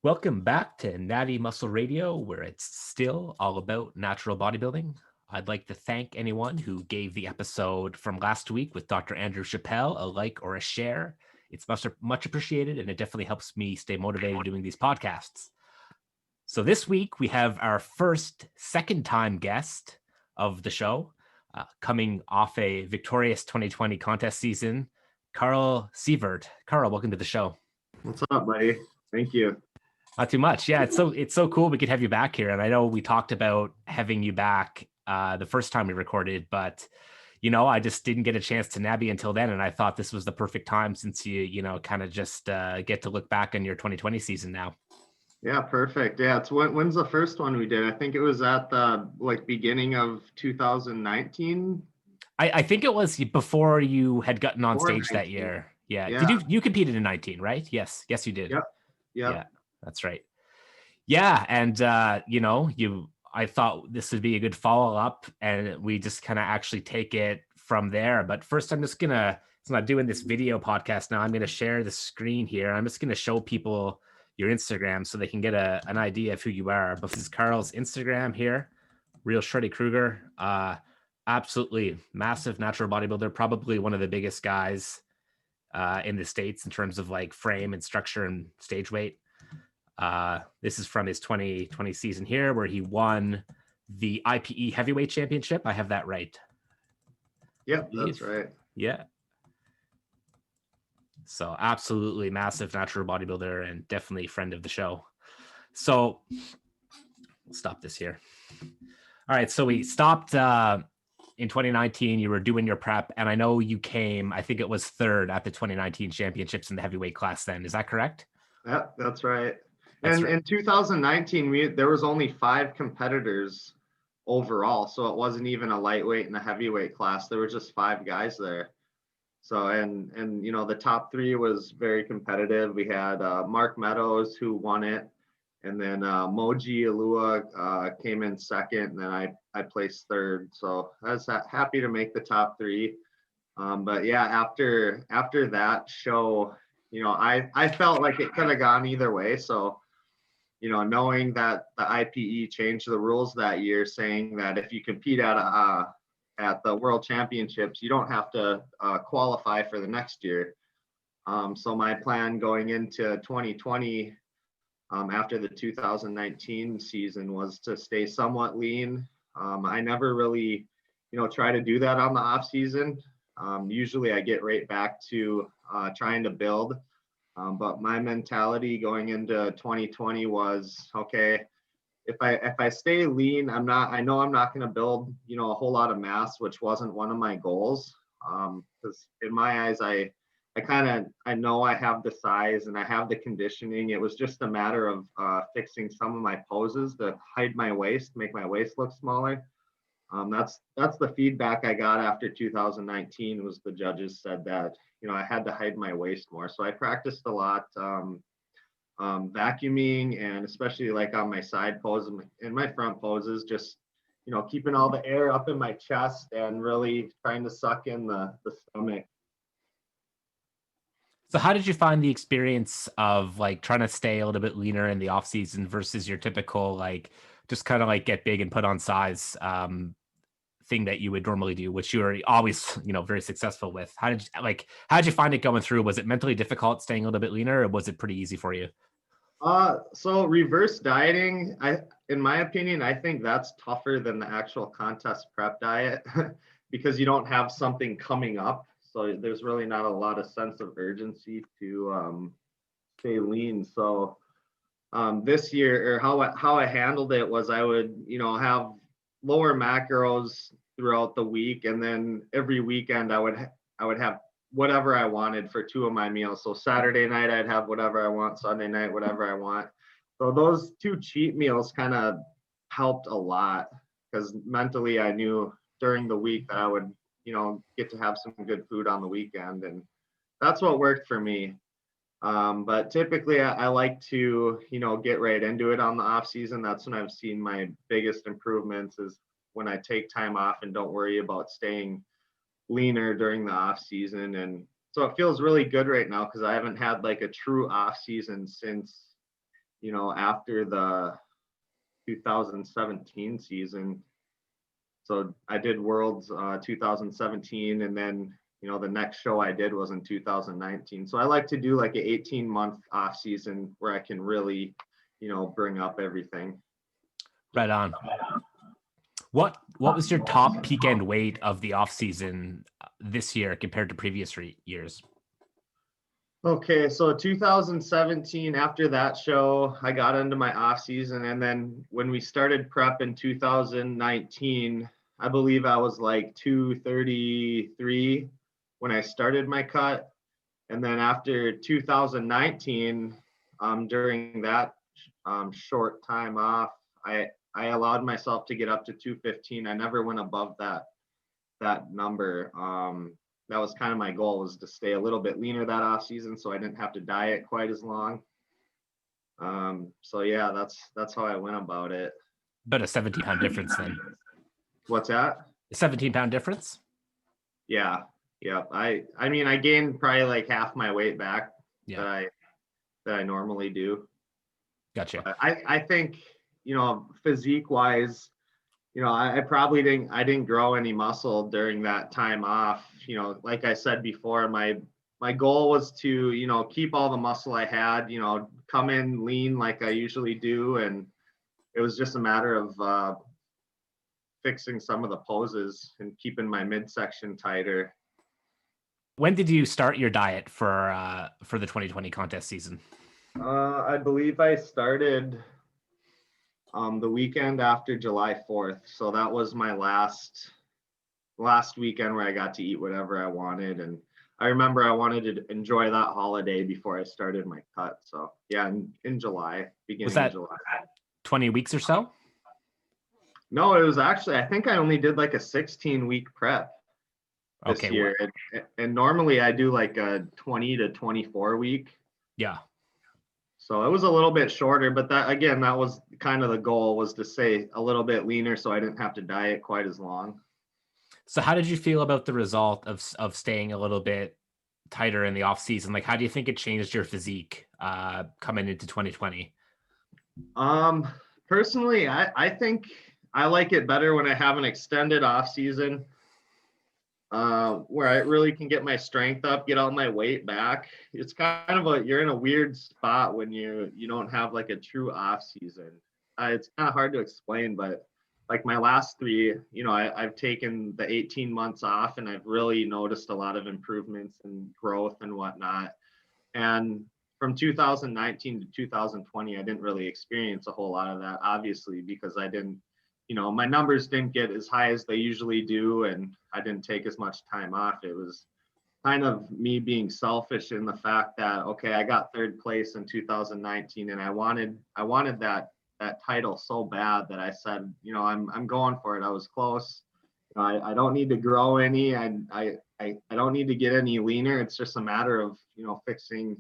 Welcome back to Natty Muscle Radio, where it's still all about natural bodybuilding. I'd like to thank anyone who gave the episode from last week with Dr. Andrew Chappelle a like or a share. It's much appreciated, and it definitely helps me stay motivated doing these podcasts. So this week we have our first second-time guest of the show, coming off a victorious 2020 contest season, Carl Sievert. Carl, welcome to the show. What's up, buddy? Thank you. Not too much. Yeah, it's so cool we could have you back here. And I know we talked about having you back the first time we recorded, but I just didn't get a chance to nab you until then. And I thought this was the perfect time since you kind of just get to look back on your 2020 season now. Yeah, perfect. Yeah, it's when's the first one we did? I think it was at the beginning of 2019. I think it was before you had gotten on stage 19. That year. Yeah. Did you competed in 19, right? Yes, you did. Yep. Yeah. That's right. Yeah. And, I thought this would be a good follow-up and we just kind of actually take it from there. But first, I'm not doing this video podcast now. I'm going to share the screen here. I'm just going to show people your Instagram so they can get an idea of who you are. But this is Carl's Instagram here. Real Shreddy Kruger. Absolutely massive natural bodybuilder. Probably one of the biggest guys in the States in terms of like frame and structure and stage weight. This is from his 2020 season here where he won the IPE heavyweight championship. I have that right. Yep, that's right. Yeah. So absolutely massive natural bodybuilder and definitely friend of the show. So we'll stop this here. All right. So we stopped in 2019. You were doing your prep and I know you came, I think it was third at the 2019 championships in the heavyweight class then. Is that correct? Yeah, that's right. In 2019, there was only 5 competitors overall. So it wasn't even a lightweight and a heavyweight class. There were just 5 guys there. So, and the top 3 was very competitive. We had Mark Meadows who won it. And then Moji Alua came in second. And then I placed third. So I was happy to make the top 3. But yeah, after that show, I felt like it could have gone either way. So, knowing that the IPE changed the rules that year, saying that if you compete at the World Championships, you don't have to qualify for the next year. So my plan going into 2020, after the 2019 season, was to stay somewhat lean. I never really, try to do that on the off season. Usually I get right back to trying to build. But my mentality going into 2020 was, okay, if I stay lean, I know I'm not going to build, a whole lot of mass, which wasn't one of my goals. Because in my eyes, I know I have the size and I have the conditioning. It was just a matter of fixing some of my poses to hide my waist, make my waist look smaller. That's the feedback I got after 2019 was the judges said that, I had to hide my waist more. So I practiced a lot, vacuuming, and especially like on my side pose and my front poses, just, keeping all the air up in my chest and really trying to suck in the stomach. So how did you find the experience of like trying to stay a little bit leaner in the off season versus your typical, like, just kind of like get big and put on size thing that you would normally do, which you were always, very successful with? How did you find it going through? Was it mentally difficult staying a little bit leaner, or was it pretty easy for you? So reverse dieting, in my opinion, I think that's tougher than the actual contest prep diet because you don't have something coming up. So there's really not a lot of sense of urgency to stay lean. So this year, or how I handled it was I would, have lower macros throughout the week, and then every weekend I would have whatever I wanted for 2 of my meals. So Saturday night I'd have whatever I want, Sunday night whatever I want. So those 2 cheat meals kind of helped a lot because mentally I knew during the week that I would, get to have some good food on the weekend, and that's what worked for me. But typically I like to, get right into it on the off season. That's when I've seen my biggest improvements, is when I take time off and don't worry about staying leaner during the off season. And so it feels really good right now because I haven't had like a true off season since after the 2017 season. So I did Worlds 2017, and then the next show I did was in 2019. So I like to do like an 18-month off season where I can really, bring up everything. Right on. What was your top peak end weight of the off season this year compared to previous years? Okay, so 2017, after that show, I got into my off season, and then when we started prep in 2019, I believe I was like 233 when I started my cut. And then after 2019, during that short time off, I allowed myself to get up to 215. I never went above that number. That was kind of my goal, was to stay a little bit leaner that off season, so I didn't have to diet quite as long. So yeah, that's how I went about it. About a 17-pound difference then. What's that? A 17-pound difference? Yeah. I mean, I gained probably like half my weight back that I normally do. Gotcha. But I think, physique wise, I probably didn't grow any muscle during that time off. Like I said before, my goal was to, keep all the muscle I had, come in lean like I usually do. And it was just a matter of fixing some of the poses and keeping my midsection tighter. When did you start your diet for the 2020 contest season? I believe I started the weekend after July 4th. So that was my last weekend where I got to eat whatever I wanted. And I remember I wanted to enjoy that holiday before I started my cut. So yeah, in July, beginning of July. 20 weeks or so? No, it was actually, I think I only did like a 16-week prep this year. And normally I do like a 20 to 24 week. Yeah. So it was a little bit shorter, but that was kind of the goal, was to stay a little bit leaner so I didn't have to diet quite as long. So how did you feel about the result of staying a little bit tighter in the off season? Like, how do you think it changed your physique coming into 2020? Personally, I think I like it better when I have an extended off season, where I really can get my strength up, get all my weight back. It's kind of you're in a weird spot when you don't have like a true off season. It's kind of hard to explain, but like my last three, I've taken the 18 months off, and I've really noticed a lot of improvements and growth and whatnot. And from 2019 to 2020, I didn't really experience a whole lot of that, obviously, because I didn't, my numbers didn't get as high as they usually do, and I didn't take as much time off. It was kind of me being selfish in the fact that, okay, I got third place in 2019, and I wanted that title so bad that I said, I'm going for it. I was close. I don't need to grow any. I don't need to get any leaner. It's just a matter of, fixing,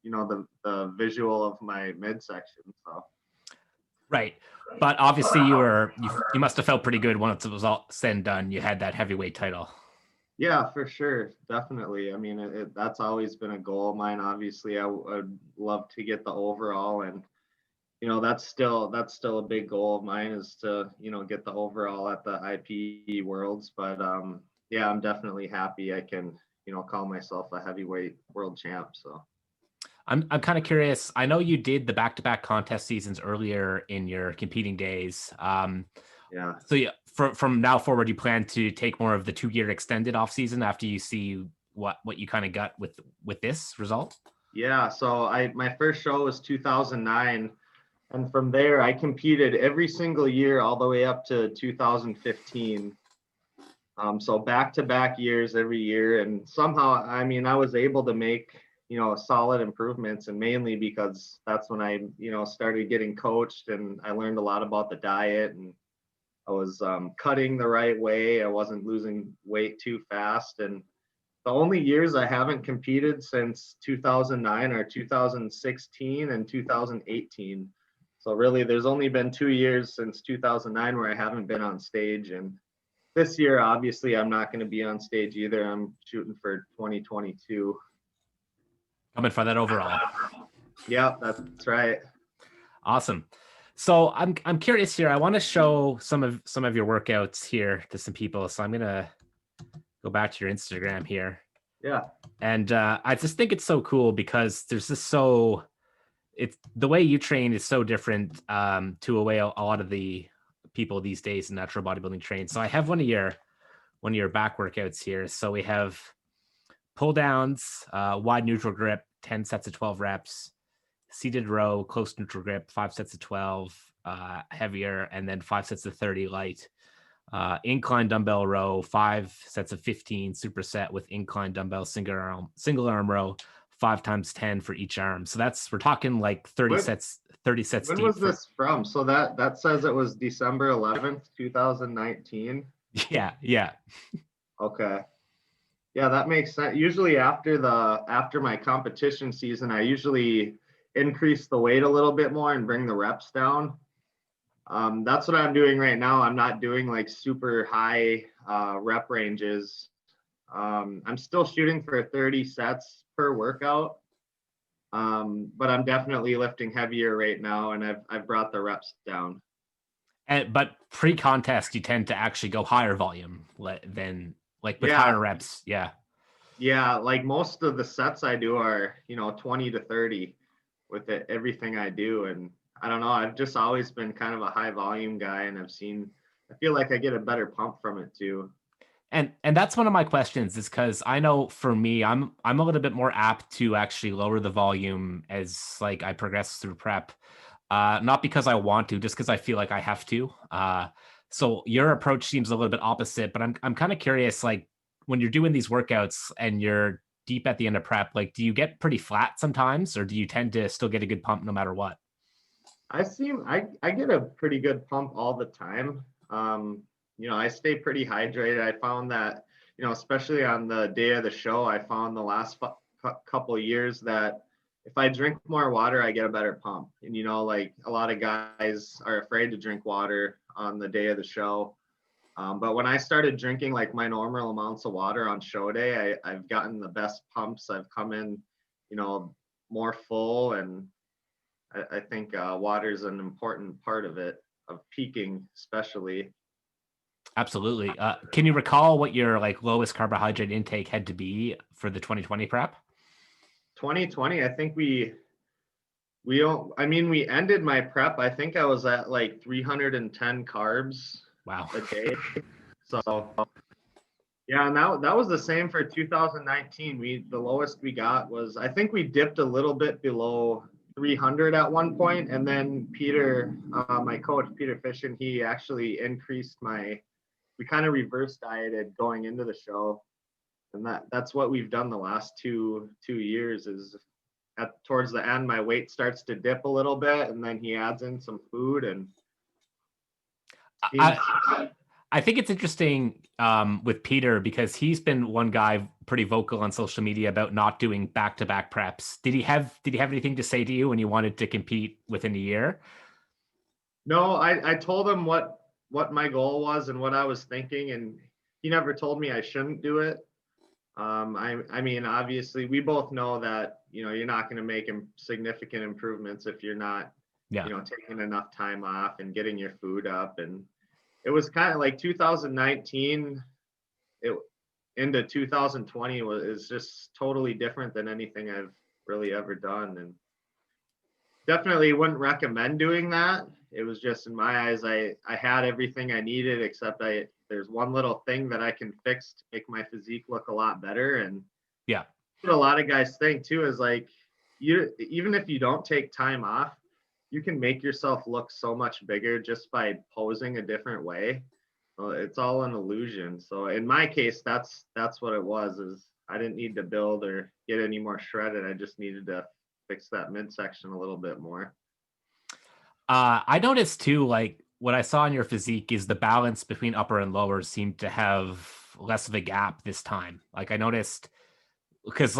the visual of my midsection. So. Right. But obviously you must have felt pretty good once it was all said and done. You had that heavyweight title. Yeah, for sure. Definitely. I mean, that's always been a goal of mine. Obviously, I would love to get the overall, and, that's still a big goal of mine, is to, get the overall at the IPE Worlds. But yeah, I'm definitely happy I can, call myself a heavyweight world champ. So. I'm kind of curious. I know you did the back-to-back contest seasons earlier in your competing days. Yeah. So yeah, from now forward, you plan to take more of the 2-year extended off season after you see what you kind of got with this result? Yeah. So my first show was 2009, and from there I competed every single year all the way up to 2015. So back-to-back years every year, and somehow, I mean, I was able to make solid improvements, and mainly because that's when I, started getting coached, and I learned a lot about the diet, and I was cutting the right way. I wasn't losing weight too fast. And the only years I haven't competed since 2009 are 2016 and 2018. So really, there's only been 2 years since 2009 where I haven't been on stage. And this year, obviously, I'm not going to be on stage either. I'm shooting for 2022. Coming for that overall. Yeah, that's right. Awesome. So I'm curious here. I want to show some of your workouts here to some people. So I'm gonna go back to your Instagram here. Yeah. And I just think it's so cool because there's just it's the way you train is so different to a way a lot of the people these days in natural bodybuilding train. So I have one of your back workouts here. So we have pull downs, wide neutral grip, 10 sets of 12 reps, seated row, close neutral grip, 5 sets of 12, heavier, and then 5 sets of 30 light. Incline dumbbell row, 5 sets of 15 superset with incline dumbbell single arm row, 5 times 10 for each arm. So we're talking like 30 sets When deep. was this from? So that says it was December 11th, 2019. Yeah. Okay. Yeah, that makes sense. Usually after my competition season, I usually increase the weight a little bit more and bring the reps down. That's what I'm doing right now. I'm not doing like super high rep ranges. I'm still shooting for 30 sets per workout. But I'm definitely lifting heavier right now, and I've brought the reps down. But pre-contest, you tend to actually go higher volume than like with higher reps. Yeah. Yeah, like most of the sets I do are 20 to 30 with everything I do, and I don't know. I've just always been kind of a high volume guy, and I feel like I get a better pump from it too. And that's one of my questions is because I know for me, I'm a little bit more apt to actually lower the volume as like I progress through prep. Not because I want to, just because I feel like I have to. So your approach seems a little bit opposite, but I'm kind of curious, like when you're doing these workouts and you're deep at the end of prep, like do you get pretty flat sometimes, or do you tend to still get a good pump no matter what? I get a pretty good pump all the time. I stay pretty hydrated. I found that, especially on the day of the show, I found the last couple of years that if I drink more water, I get a better pump. And, like a lot of guys are afraid to drink water on the day of the show. But when I started drinking like my normal amounts of water on show day, I've gotten the best pumps. I've come in, more full, and I think water is an important part of it, of peaking especially. Absolutely. Can you recall what your like lowest carbohydrate intake had to be for the 2020 prep? 2020, I think we ended my prep. I think I was at like 310 carbs a day. So yeah, and that was the same for 2019. The lowest we got was, I think we dipped a little bit below 300 at one point, and then Peter, my coach Peter Fishin, he actually increased we kind of reverse dieted going into the show, and that's what we've done the last two years. Is towards the end, my weight starts to dip a little bit, and then he adds in some food, and I think it's interesting with Peter because he's been one guy pretty vocal on social media about not doing back-to-back preps. Did he have anything to say to you when you wanted to compete within a year? No, I told him what my goal was and what I was thinking, and he never told me I shouldn't do it. I mean, obviously, we both know that you're not going to make significant improvements if you're not, taking enough time off and getting your food up. And it was kind of like 2019 into 2020 is just totally different than anything I've really ever done, and definitely wouldn't recommend doing that. It was just, in my eyes, I had everything I needed, except there's one little thing that I can fix to make my physique look a lot better. And yeah, what a lot of guys think too is like, even if you don't take time off, you can make yourself look so much bigger just by posing a different way. Well, it's all an illusion. So in my case, that's what it was. Is I didn't need to build or get any more shredded. I just needed to fix that midsection a little bit more. I noticed too, like what I saw in your physique is the balance between upper and lower seemed to have less of a gap this time. Like I noticed because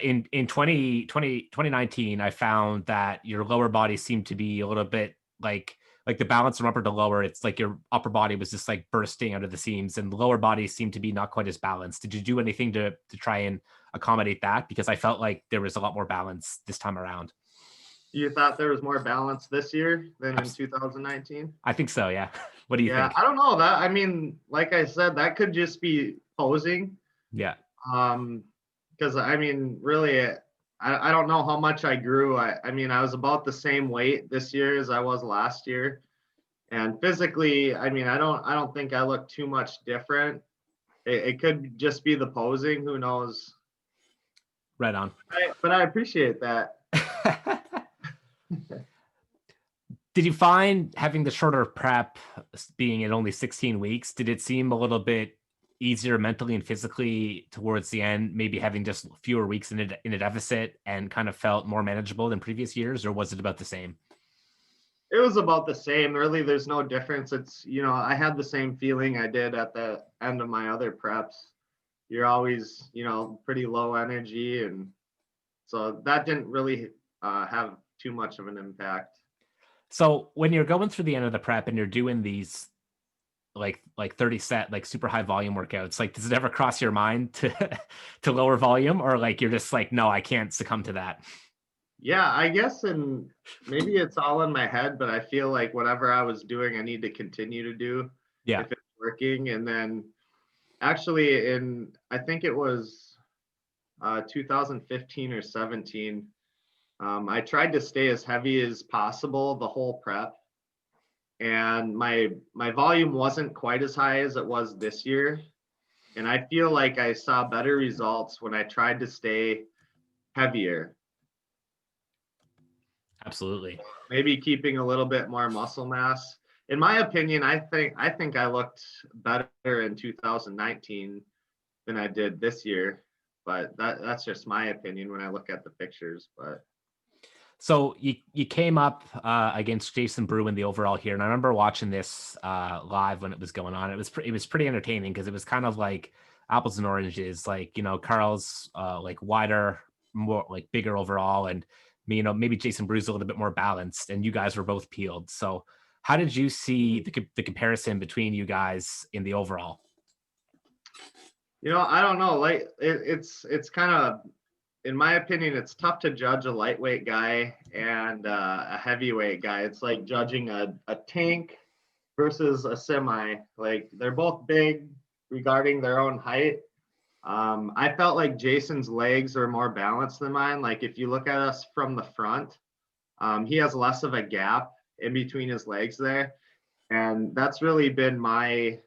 in 2019, I found that your lower body seemed to be a little bit like the balance from upper to lower. It's like your upper body was just like bursting out of the seams, and the lower body seemed to be not quite as balanced. Did you do anything to try and accommodate that? Because I felt like there was a lot more balance this time around. You thought there was more balance this year than in 2019? I think so, yeah. What do you Yeah, think? I don't know that. I mean, like I said, that could just be posing. Yeah. Because I mean, really, I don't know how much I grew. I mean, I was about the same weight this year as I was last year, and physically, I mean, I don't think I look too much different. It could just be the posing. Who knows? Right on. But I appreciate that. Did you find having the shorter prep being at only 16 weeks, did it seem a little bit easier mentally and physically towards the end, maybe having just fewer weeks in a deficit and kind of felt more manageable than previous years, or was it about the same? It was about the same. Really, there's no difference. It's, I had the same feeling I did at the end of my other preps. You're always, pretty low energy. And so that didn't really have too much of an impact. So when you're going through the end of the prep and you're doing these like 30 set like super high volume workouts, like does it ever cross your mind to to lower volume, or like you're just like, no, I can't succumb to that? Yeah, I guess, and maybe it's all in my head, but I feel like whatever I was doing, I need to continue to do Yeah. if it's working. And then actually, I think it was 2015 or 17, I tried to stay as heavy as possible the whole prep, and my volume wasn't quite as high as it was this year. And I feel like I saw better results when I tried to stay heavier, Absolutely. maybe keeping a little bit more muscle mass. In my opinion, I think I looked better in 2019 than I did this year, but that's just my opinion when I look at the pictures. But So you came up against Jason Brew in the overall here, and I remember watching this live when it was going on. It was pretty entertaining because it was kind of like apples and oranges. Like, Carl's like wider, more like bigger overall, and maybe Jason Brew's a little bit more balanced, and you guys were both peeled. So how did you see the comparison between you guys in the overall? I don't know. Like it's kind of, in my opinion, it's tough to judge a lightweight guy and a heavyweight guy. It's like judging a tank versus a semi. Like they're both big regarding their own height. I felt like Jason's legs are more balanced than mine. Like if you look at us from the front, he has less of a gap in between his legs there, and that's really been my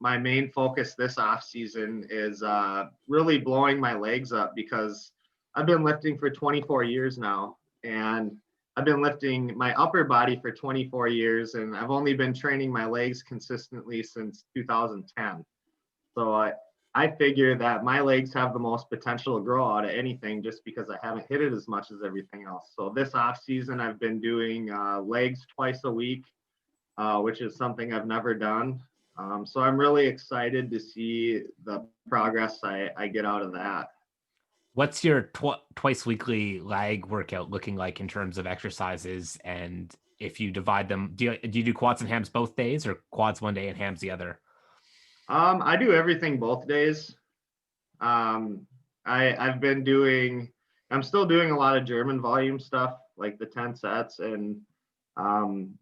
main focus this off season is really blowing my legs up, because I've been lifting for 24 years now, and I've been lifting my upper body for 24 years, and I've only been training my legs consistently since 2010. So I figure that my legs have the most potential to grow out of anything, just because I haven't hit it as much as everything else. So this off season, I've been doing legs twice a week, which is something I've never done. So I'm really excited to see the progress I get out of that. What's your twice weekly leg workout looking like in terms of exercises? And if you divide them, do you do quads and hams both days, or quads one day and hams the other? I do everything both days. Um, I've been doing, I'm still doing a lot of German volume stuff, like the 10 sets. And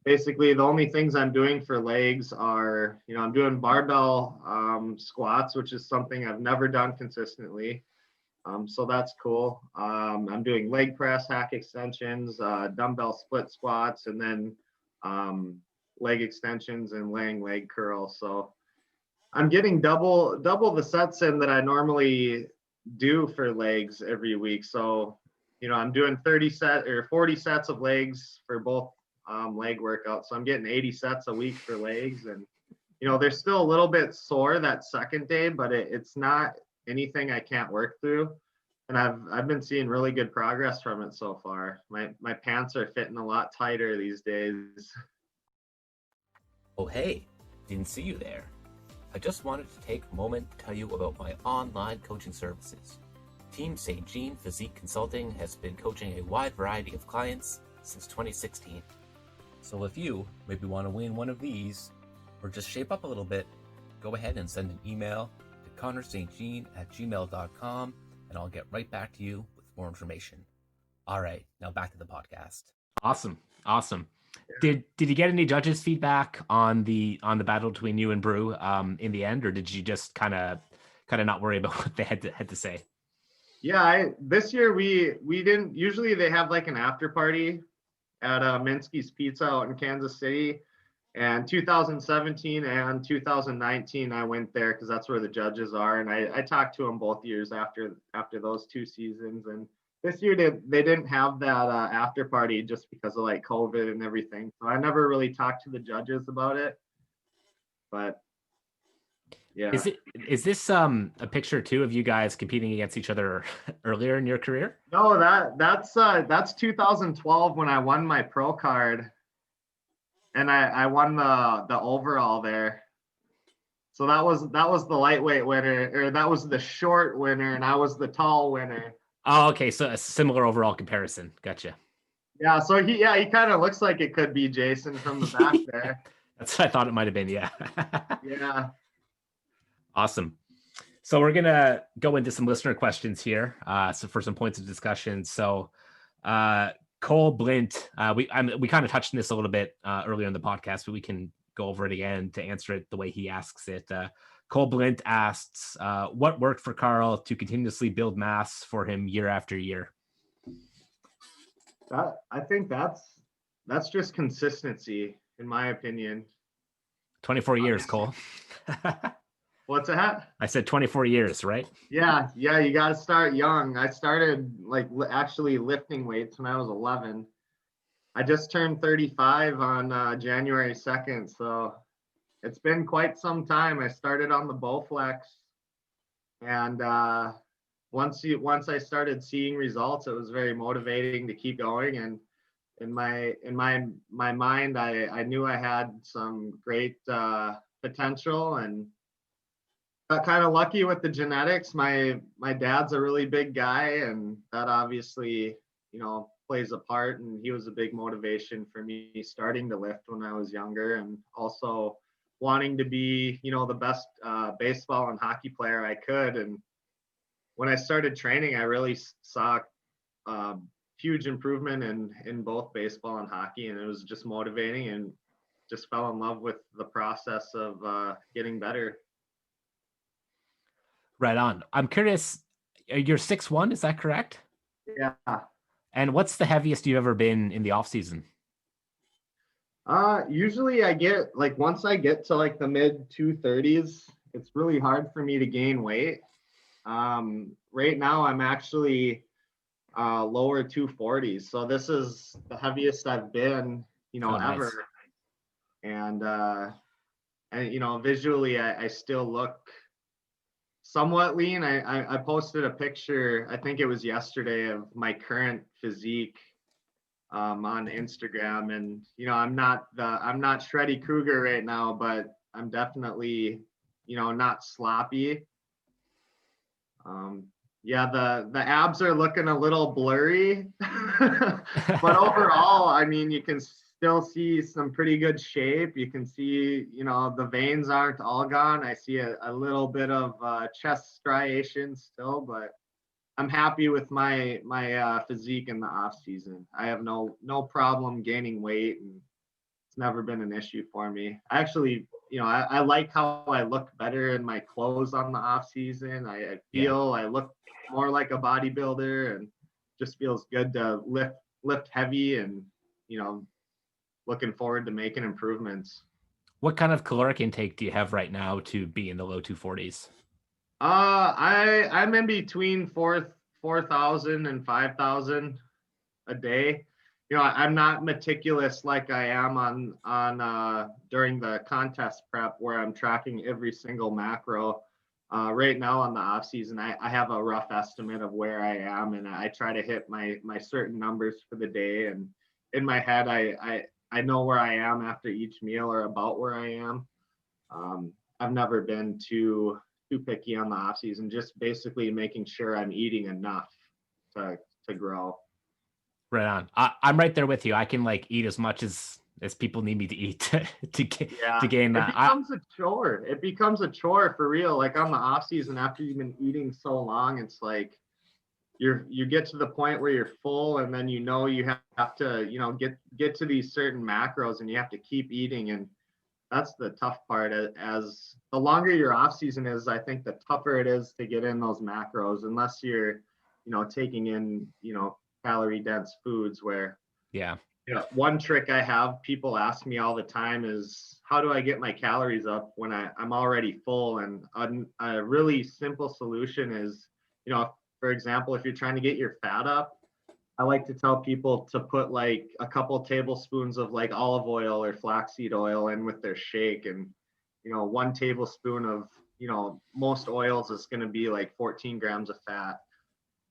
basically the only things I'm doing for legs are, I'm doing barbell squats, which is something I've never done consistently. So that's cool. I'm doing leg press, hack extensions, dumbbell split squats, and then leg extensions and laying leg curls. So I'm getting double the sets in that I normally do for legs every week. So, I'm doing 40 sets of legs for both leg workouts. So I'm getting 80 sets a week for legs, and they're still a little bit sore that second day, but it's not anything I can't work through. And I've been seeing really good progress from it so far. My pants are fitting a lot tighter these days. Oh hey, didn't see you there. I just wanted to take a moment to tell you about my online coaching services. Team St. Jean Physique Consulting has been coaching a wide variety of clients since 2016. So if you maybe want to win one of these, or just shape up a little bit, go ahead and send an email to connorstjean@gmail.com, and I'll get right back to you with more information. All right, now back to the podcast. Awesome. Did you get any judges' feedback on the battle between you and Brew in the end, or did you just kind of not worry about what they had to say? Yeah, this year we didn't. Usually they have like an after party at Minsky's Pizza out in Kansas City. And 2017 and 2019, I went there because that's where the judges are. And I talked to them both years after those 2 seasons. And this year they didn't have that after party just because of like COVID and everything. So I never really talked to the judges about it. But yeah. Is this a picture too of you guys competing against each other earlier in your career? No, that's 2012 when I won my pro card. And I won the overall there. So that was the lightweight winner, or that was the short winner, and I was the tall winner. Oh, okay. So a similar overall comparison. Gotcha. Yeah. So he kind of looks like it could be Jason from the back there. That's what I thought it might have been. Yeah. Yeah. Awesome. So we're gonna go into some listener questions here. So for some points of discussion. So Cole Blint, we kind of touched on this a little bit earlier in the podcast, but we can go over it again to answer it the way he asks it. Cole Blint asks, what worked for Carl to continuously build mass for him year after year? I think that's just consistency, in my opinion. 24 years, Cole. What's that? I said 24 years, right? Yeah. You got to start young. I started actually lifting weights when I was 11. I just turned 35 on January 2nd. So it's been quite some time. I started on the Bowflex, and once I started seeing results, it was very motivating to keep going. And in my mind, I knew I had some great potential, and got kind of lucky with the genetics. My dad's a really big guy, and that obviously, plays a part. And he was a big motivation for me starting to lift when I was younger, and also wanting to be, the best baseball and hockey player I could. And when I started training, I really saw huge improvement in both baseball and hockey, and it was just motivating, and just fell in love with the process of getting better. Right on. I'm curious, you're 6'1", is that correct? Yeah. And what's the heaviest you've ever been in the off season? Usually I get once I get to the mid 230s, it's really hard for me to gain weight. Right now I'm actually lower 240s. So this is the heaviest I've been, ever. Nice. And visually I still look somewhat lean. I posted a picture, I think it was yesterday, of my current physique on Instagram, and I'm not Shreddy Krueger right now, but I'm definitely not sloppy. The abs are looking a little blurry, but overall, I mean, you can still see some pretty good shape. You can see, the veins aren't all gone. I see a little bit of chest striation still, but I'm happy with my physique in the off season. I have no problem gaining weight, and it's never been an issue for me. I actually, I like how I look better in my clothes on the off season. I feel I look more like a bodybuilder, and just feels good to lift heavy, and looking forward to making improvements. What kind of caloric intake do you have right now to be in the low 240s? I'm in between 4,000 and 5,000 a day. I'm not meticulous like I am on during the contest prep, where I'm tracking every single macro. Right now on the off season, I have a rough estimate of where I am, and I try to hit my certain numbers for the day. And in my head, I know where I am after each meal, or about where I am. I've never been too picky on the off season, just basically making sure I'm eating enough to grow. Right on. I'm right there with you. I can eat as much as people need me to eat to gain that. It becomes a chore. It becomes a chore for real. On the off season, after you've been eating so long, it's you get to the point where you're full, and then you have to get to these certain macros, and you have to keep eating. And that's the tough part. As the longer your off season is, I think the tougher it is to get in those macros, unless you're taking in calorie dense foods. Where one trick I have people ask me all the time is, how do I get my calories up when I'm already full? And a really simple solution is, for example, if you're trying to get your fat up, I like to tell people to put like a couple tablespoons of like olive oil or flaxseed oil in with their shake. And 1 tablespoon of most oils is going to be like 14 grams of fat.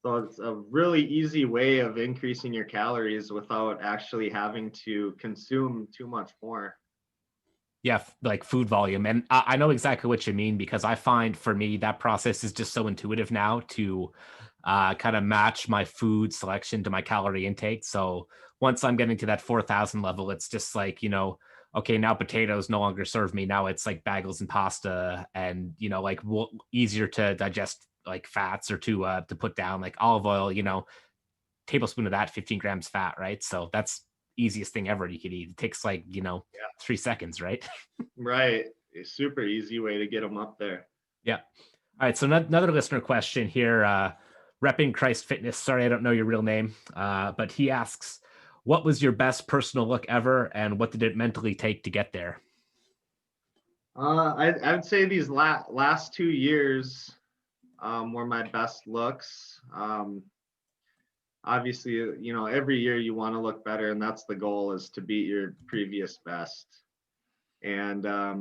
So it's a really easy way of increasing your calories without actually having to consume too much more. Yeah, like food volume. And I know exactly what you mean, because I find for me that process is just so intuitive now to kind of match my food selection to my calorie intake. So once I'm getting to that 4,000 level, it's just like, okay, now potatoes no longer serve me. Now it's like bagels and pasta, and like easier to digest like fats, or to put down like olive oil, tablespoon of that, 15 grams fat, right? So that's easiest thing ever you could eat. It takes like 3 seconds, right? Right. A super easy way to get them up there. Yeah. All right, so another listener question here, repping Christ Fitness. Sorry, I don't know your real name, but he asks, what was your best personal look ever, and what did it mentally take to get there? I would say these last 2 years were my best looks. Obviously, every year you want to look better, and that's the goal, is to beat your previous best. And I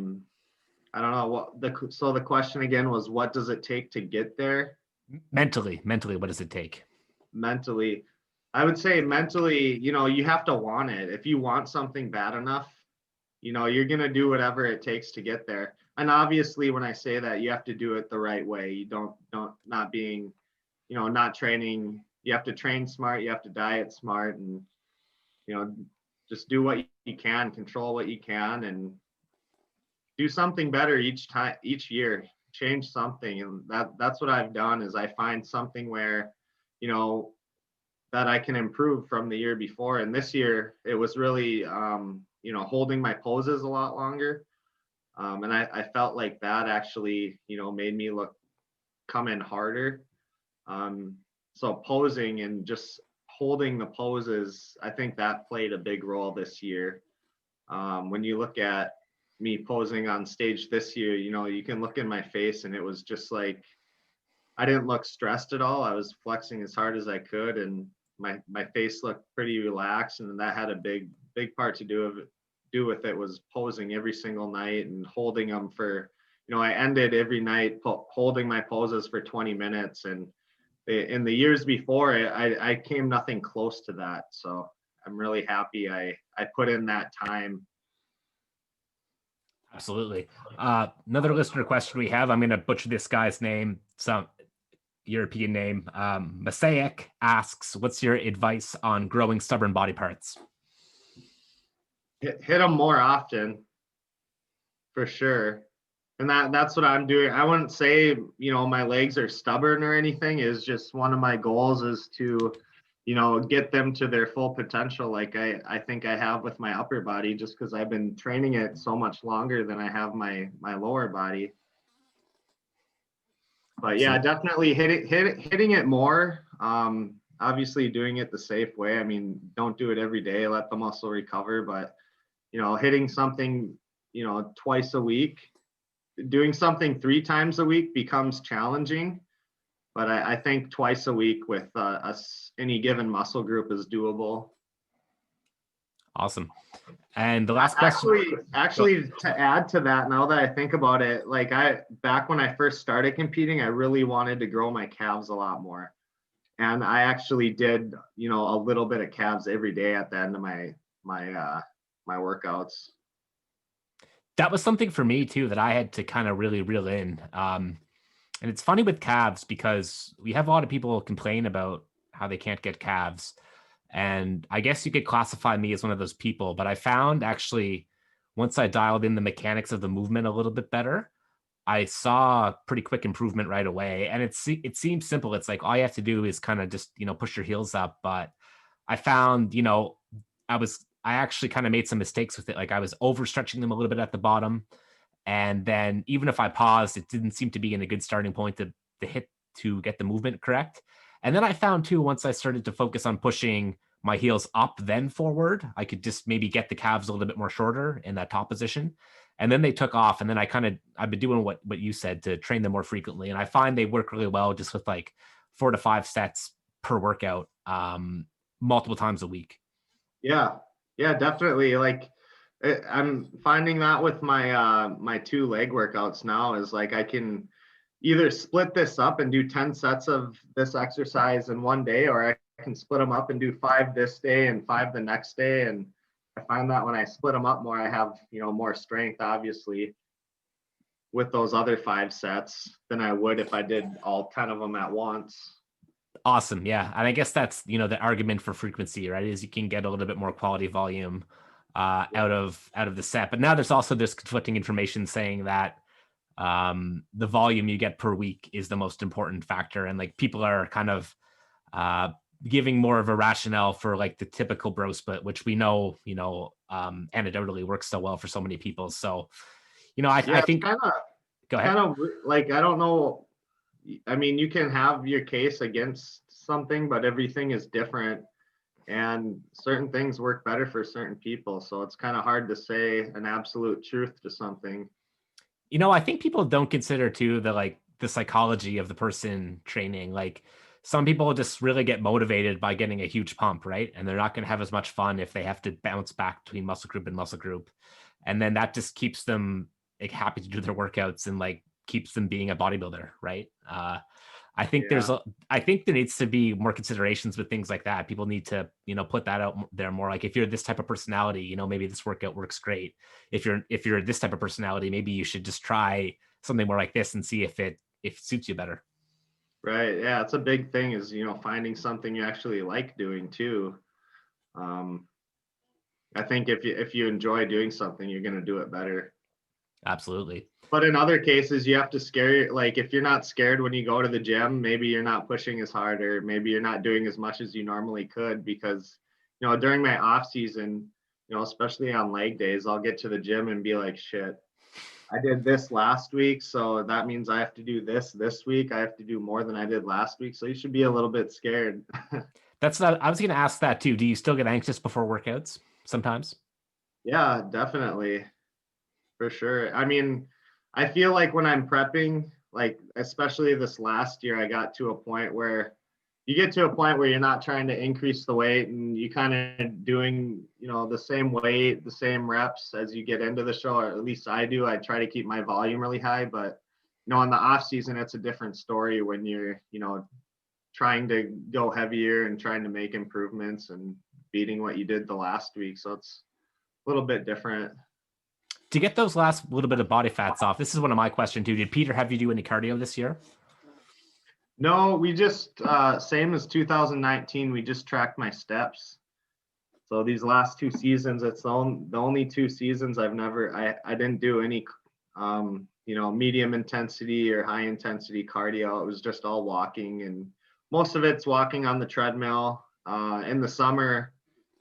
don't know so the question again was, what does it take to get there? Mentally, what does it take? Mentally, I would say mentally, you have to want it. If you want something bad enough, you're going to do whatever it takes to get there. And obviously, when I say that, you have to do it the right way. You don't not being, not training. You have to train smart. You have to diet smart, and, just do what you can, control what you can, and do something better each year, change something. And that's what I've done, is I find something where, that I can improve from the year before. And this year it was really, holding my poses a lot longer. And I felt like that actually, made me come in harder. So posing and just holding the poses, I think that played a big role this year. When you look at me posing on stage this year, you can look in my face, and it was just like, I didn't look stressed at all. I was flexing as hard as I could, and my face looked pretty relaxed. And that had a big part to do with it, was posing every single night and holding them for, I ended every night holding my poses for 20 minutes. And in the years before, I came nothing close to that. So I'm really happy I put in that time. Absolutely. Another listener question we have, I'm going to butcher this guy's name, some European name. Mosaic asks, what's your advice on growing stubborn body parts? Hit them more often, for sure. And that's what I'm doing. I wouldn't say, my legs are stubborn or anything. Is just one of my goals is to, get them to their full potential. Like I think I have with my upper body, just because I've been training it so much longer than I have my lower body. But yeah, definitely hitting it more. Obviously doing it the safe way. I mean, don't do it every day, let the muscle recover, but hitting something, twice a week. Doing something 3 times a week becomes challenging, but I think twice a week with any given muscle group is doable. Awesome. And the last question. Actually, to add to that, now that I think about it, like back when I first started competing, I really wanted to grow my calves a lot more, and I actually did, a little bit of calves every day at the end of my workouts. That was something for me too that I had to kind of really reel in. And it's funny with calves, because we have a lot of people complain about how they can't get calves. And I guess you could classify me as one of those people, but I found actually, once I dialed in the mechanics of the movement a little bit better, I saw pretty quick improvement right away. And it seems simple. It's like all you have to do is kind of just, push your heels up. But I found, I actually kind of made some mistakes with it. Like I was overstretching them a little bit at the bottom. And then even if I paused, it didn't seem to be in a good starting point to hit to get the movement correct. And then I found too, once I started to focus on pushing my heels up, then forward, I could just maybe get the calves a little bit more shorter in that top position. And then they took off. And then I've been doing what you said to train them more frequently. And I find they work really well just with like 4 to 5 sets per workout, multiple times a week. Yeah, definitely. Like I'm finding that with my my 2 leg workouts now is like I can either split this up and do 10 sets of this exercise in one day, or I can split them up and do 5 this day and 5 the next day. And I find that when I split them up more, I have, more strength, obviously, with those other 5 sets than I would if I did all 10 of them at once. Awesome. Yeah. And I guess that's, the argument for frequency, right? Is you can get a little bit more quality volume out of the set. But now there's also this conflicting information saying that the volume you get per week is the most important factor. And like people are kind of giving more of a rationale for like the typical bro split, which we know, anecdotally works so well for so many people. So, I think go ahead. Kind of like, I don't know. I mean, you can have your case against something, but everything is different and certain things work better for certain people. So it's kind of hard to say an absolute truth to something. I think people don't consider too the psychology of the person training. Like some people just really get motivated by getting a huge pump, right? And they're not going to have as much fun if they have to bounce back between muscle group and muscle group. And then that just keeps them like happy to do their workouts and like keeps them being a bodybuilder, right? I think I think there needs to be more considerations with things like that. People need to, put that out there more. Like if you're this type of personality, maybe this workout works great. If you're this type of personality, maybe you should just try something more like this and see if it suits you better. Right. Yeah. It's a big thing is, finding something you actually like doing too. I think if you enjoy doing something, you're going to do it better. Absolutely. But in other cases, you have to like if you're not scared when you go to the gym, maybe you're not pushing as hard, or maybe you're not doing as much as you normally could, because, during my off season, especially on leg days, I'll get to the gym and be like, shit, I did this last week. So that means I have to do this week. I have to do more than I did last week. So you should be a little bit scared. I was going to ask that too. Do you still get anxious before workouts sometimes? Yeah, definitely. For sure. I mean, I feel like when I'm prepping, like especially this last year, I got to a point where you're not trying to increase the weight and you kind of doing, the same weight, the same reps as you get into the show, or at least I do. I try to keep my volume really high, but in the off season, it's a different story when you're, trying to go heavier and trying to make improvements and beating what you did the last week. So it's a little bit different. To get those last little bit of body fats off, this is one of my questions too. Did Peter have you do any cardio this year? No, we just, same as 2019, we just tracked my steps. So these last 2 seasons, it's the only 2 seasons I didn't do any, medium intensity or high intensity cardio. It was just all walking, and most of it's walking on the treadmill. In the summer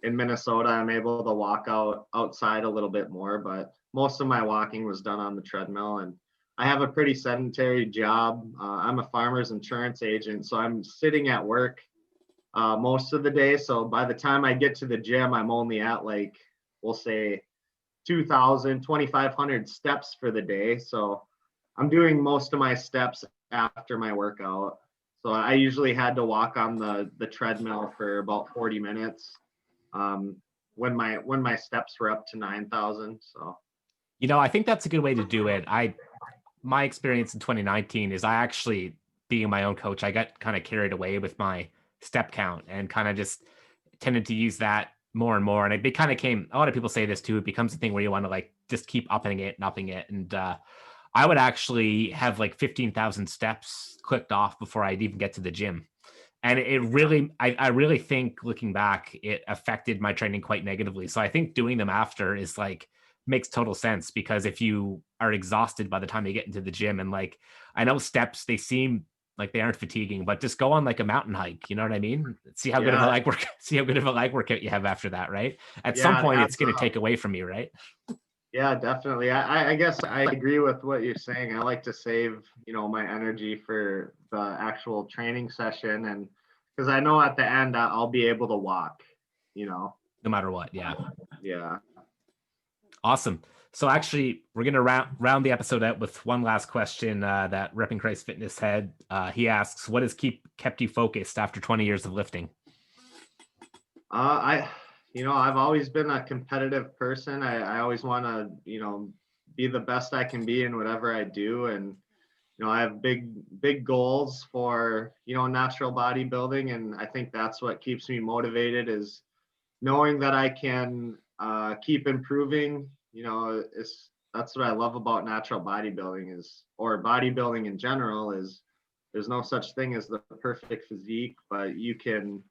in Minnesota, I'm able to walk outside a little bit more, but most of my walking was done on the treadmill. And I have a pretty sedentary job. I'm a farmer's insurance agent, so I'm sitting at work most of the day. So by the time I get to the gym, I'm only at like, we'll say 2,000, 2,500 steps for the day. So I'm doing most of my steps after my workout. So I usually had to walk on the treadmill for about 40 minutes when my steps were up to 9,000. So. I think that's a good way to do it. My experience in 2019 is I actually, being my own coach, I got kind of carried away with my step count and kind of just tended to use that more and more. And it kind of came, a lot of people say this too, it becomes a thing where you want to like just keep upping it and upping it. And I would actually have like 15,000 steps clicked off before I'd even get to the gym. And it really, I really think looking back, it affected my training quite negatively. So I think doing them after is like makes total sense, because if you are exhausted by the time you get into the gym, and like, I know steps, they seem like they aren't fatiguing, but just go on like a mountain hike. You know what I mean? See how good of a leg work, see how good of a leg workout you have after that, right? At some point, it's going to take away from you, right? Yeah, definitely. I guess I agree with what you're saying. I like to save, my energy for the actual training session, and because I know at the end I'll be able to walk, no matter what. Yeah. Yeah. Awesome. So actually, we're going to round the episode out with one last question that Repping Christ Fitness had. He asks, what has kept you focused after 20 years of lifting? I've always been a competitive person. I always want to, be the best I can be in whatever I do. And, I have big goals for, natural bodybuilding. And I think that's what keeps me motivated, is knowing that I can keep improving. That's what I love about natural bodybuilding, or bodybuilding in general, is there's no such thing as the perfect physique, but you can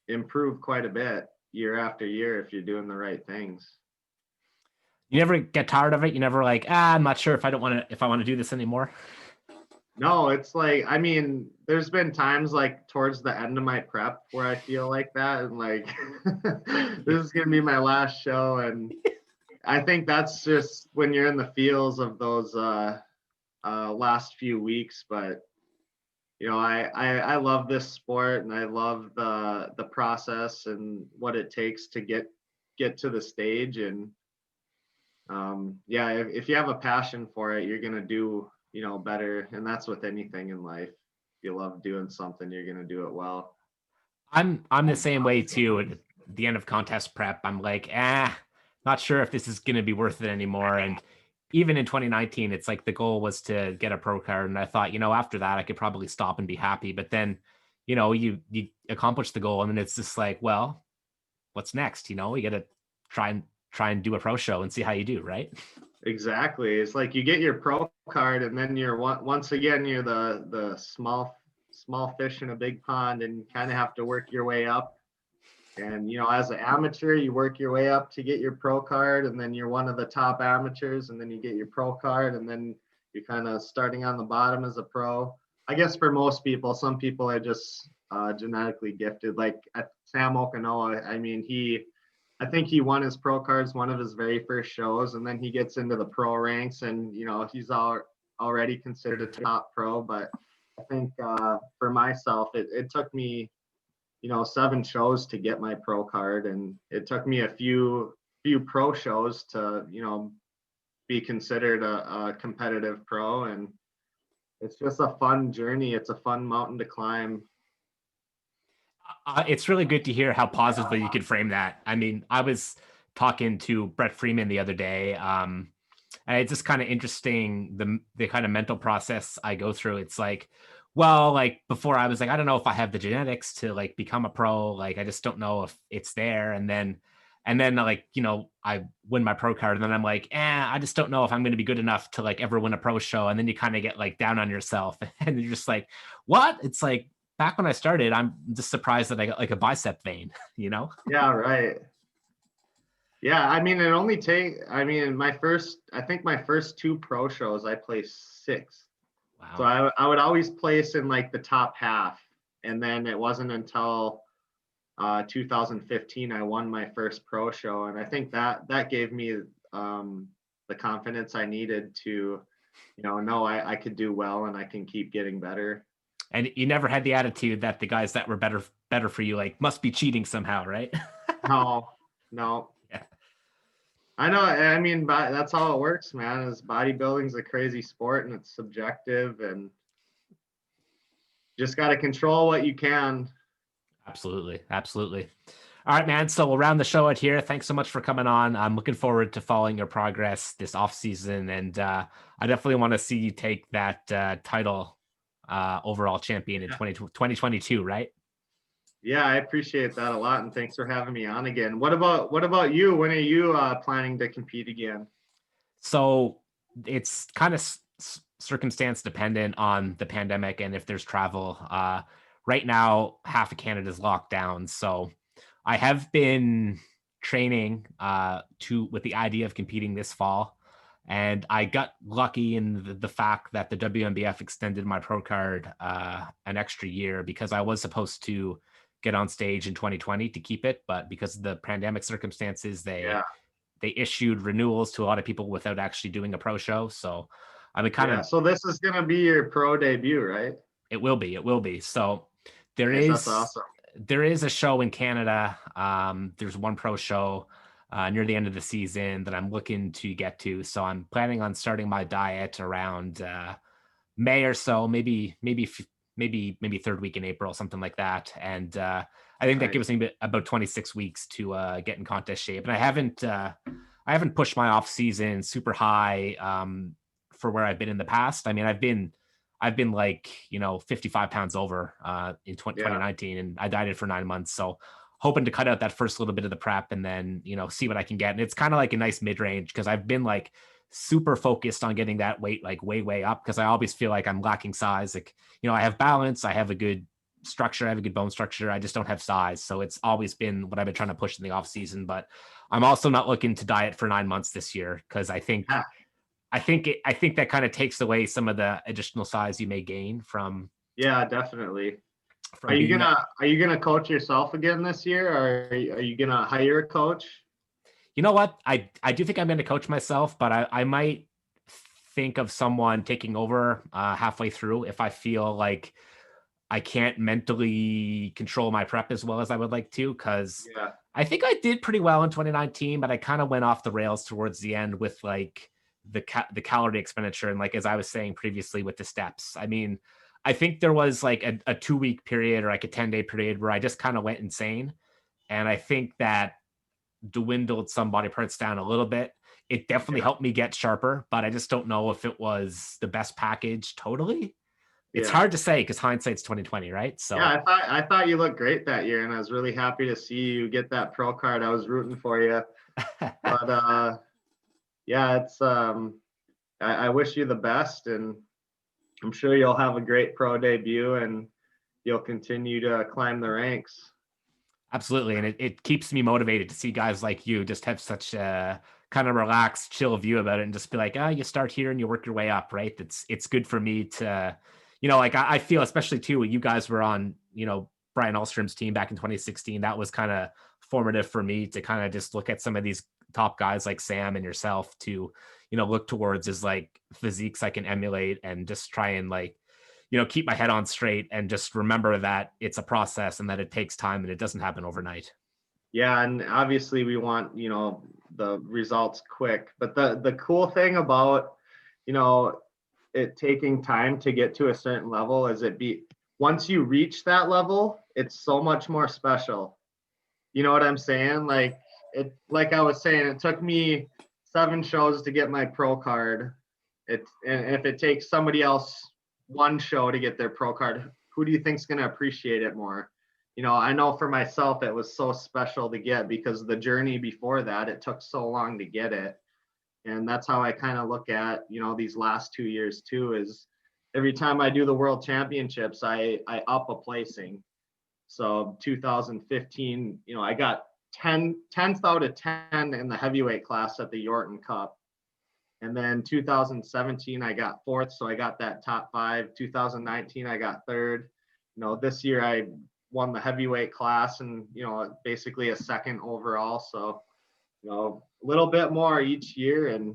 improve quite a bit year after year if you're doing the right things. You never get tired of it? You never like, I'm not sure if I want to do this anymore? No, it's like, there's been times like towards the end of my prep where I feel like that, and like, this is going to be my last show. And I think that's just when you're in the feels of those last few weeks. But, I love this sport, and I love the process and what it takes to get to the stage. And if you have a passion for it, you're going to do better. And that's with anything in life. If you love doing something, you're going to do it well. I'm the same way too. At the end of contest prep, I'm like, not sure if this is going to be worth it anymore. And even in 2019, it's like the goal was to get a pro card. And I thought, after that, I could probably stop and be happy. But then, you accomplish the goal, and then it's just like, well, what's next? You got to try and do a pro show and see how you do, right? Exactly. It's like you get your pro card, and then once again you're the small fish in a big pond, and kind of have to work your way up. And as an amateur, you work your way up to get your pro card, and then you're one of the top amateurs, and then you get your pro card, and then you're kind of starting on the bottom as a pro. I guess for most people, some people are just genetically gifted. Like Sam Okanoa, I think he won his pro cards one of his very first shows, and then he gets into the pro ranks, and he's already considered a top pro. But I think for myself, it took me 7 shows to get my pro card, and it took me a few pro shows to be considered a competitive pro. And it's just a fun journey. It's a fun mountain to climb. It's really good to hear how positively you could frame that. I was talking to Brett Freeman the other day, and it's just kind of interesting, the kind of mental process I go through. It's like, well, like before I was like, I don't know if I have the genetics to like become a pro. Like, I just don't know if it's there. And then like, I win my pro card, and then I'm like, I just don't know if I'm going to be good enough to like ever win a pro show. And then you kind of get like down on yourself, and you're just like, what? It's like, back when I started, I'm just surprised that I got like a bicep vein, Yeah, right. Yeah, it only my first 2 pro shows, I placed 6th. Wow. So I would always place in like the top half. And then it wasn't until 2015 I won my first pro show. And I think that gave me the confidence I needed to, know I could do well, and I can keep getting better. And you never had the attitude that the guys that were better for you, like, must be cheating somehow, right? No. Yeah. I know. That's how it works, man. Is bodybuilding's a crazy sport, and it's subjective, and just got to control what you can. Absolutely. All right, man. So we'll round the show out here. Thanks so much for coming on. I'm looking forward to following your progress this off season, and I definitely want to see you take that title overall champion in 2022, right? Yeah, I appreciate that a lot, and thanks for having me on again. What about you? When are you planning to compete again? So it's kind of circumstance dependent on the pandemic and if there's travel. Right now, half of Canada's locked down, so I have been training with the idea of competing this fall. And I got lucky in the fact that the WNBF extended my pro card an extra year, because I was supposed to get on stage in 2020 to keep it. But because of the pandemic circumstances, they issued renewals to a lot of people without actually doing a pro show. So I've been kind of. So this is going to be your pro debut, right? It will be. It will be. So That's awesome. There is a show in Canada. There's one pro show near the end of the season that I'm looking to get to. So I'm planning on starting my diet around May or so, maybe third week in April, something like that. And I think that gives me about 26 weeks to get in contest shape. And I haven't pushed my off season super high for where I've been in the past. I mean, I've been like, 55 pounds over in 2019, and I dieted for 9 months. So hoping to cut out that first little bit of the prep and then, see what I can get. And it's kind of like a nice mid-range, because I've been like super focused on getting that weight like way up, because I always feel like I'm lacking size. Like, I have balance, I have a good structure, I have a good bone structure, I just don't have size. So it's always been what I've been trying to push in the off season. But I'm also not looking to diet for 9 months this year, because I think that kind of takes away some of the additional size you may gain from. Yeah, definitely. Are you gonna coach yourself again this year, or are you gonna hire a coach? You know what? I do think I'm going to coach myself, but I might think of someone taking over halfway through if I feel like I can't mentally control my prep as well as I would like to, because I think I did pretty well in 2019, but I kind of went off the rails towards the end with like the calorie expenditure. And like, as I was saying previously with the steps, I mean, I think there was like a 2-week period or like a 10-day period where I just kind of went insane. And I think that dwindled some body parts down a little bit. It definitely helped me get sharper, but I just don't know if it was the best package totally. It's hard to say, because hindsight's 2020, right? So I thought you looked great that year, and I was really happy to see you get that pro card. I was rooting for you. But it's I wish you the best, and I'm sure you'll have a great pro debut and you'll continue to climb the ranks. Absolutely. And it keeps me motivated to see guys like you just have such a kind of relaxed, chill view about it, and just be like, you start here and you work your way up, right? It's good for me to, like I feel, especially too, when you guys were on, Brian Ahlstrom's team back in 2016, that was kind of formative for me to kind of just look at some of these top guys like Sam and yourself to, look towards as like physiques I can emulate, and just try and like, keep my head on straight, and just remember that it's a process and that it takes time and it doesn't happen overnight. Yeah. And obviously we want, the results quick, but the cool thing about, it taking time to get to a certain level is once you reach that level, it's so much more special. You know what I'm saying? Like I was saying, it took me 7 shows to get my pro card. And if it takes somebody else 1 show to get their pro card, who do you think's going to appreciate it more? I know for myself, it was so special to get, because the journey before that, it took so long to get it. And that's how I kind of look at, these last 2 years too, is every time I do the world championships, I up a placing. So 2015, I got 10th out of 10 in the heavyweight class at the Yorton Cup. And then 2017, I got 4th. So I got that top 5. 2019, I got 3rd. This year I won the heavyweight class, and, basically a 2nd overall. So, a little bit more each year, and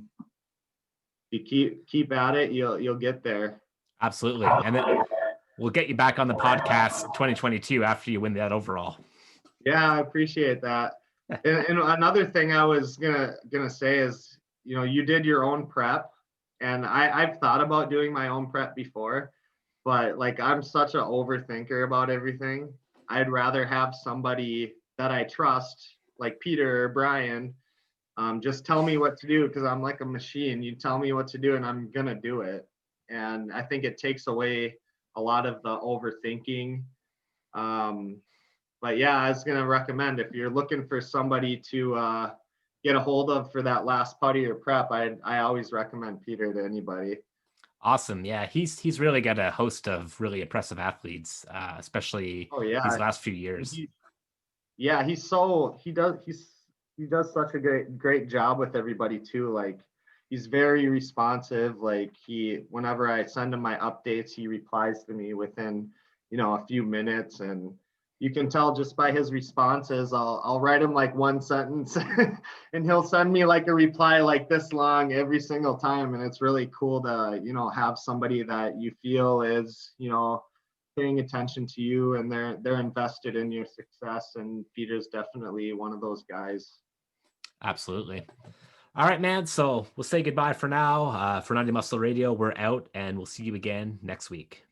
you keep at it, you'll get there. Absolutely. And then we'll get you back on the podcast 2022 after you win that overall. Yeah, I appreciate that. And another thing I was gonna say is, you did your own prep, and I've thought about doing my own prep before, but like, I'm such an overthinker about everything. I'd rather have somebody that I trust, like Peter or Brian, just tell me what to do, because I'm like a machine. You tell me what to do and I'm gonna do it. And I think it takes away a lot of the overthinking. But yeah, I was gonna recommend, if you're looking for somebody to get a hold of for that last part of your prep, I always recommend Peter to anybody. Awesome. Yeah, he's really got a host of really impressive athletes, especially these last few years. He's he does such a great job with everybody too. Like he's very responsive. Like whenever I send him my updates, he replies to me within, a few minutes. And you can tell just by his responses. I'll write him like one sentence and he'll send me like a reply like this long every single time. And it's really cool to, have somebody that you feel is, paying attention to you, and they're invested in your success. And Peter's definitely one of those guys. Absolutely. All right, man. So we'll say goodbye for now. For Natty Muscle Radio, we're out, and we'll see you again next week.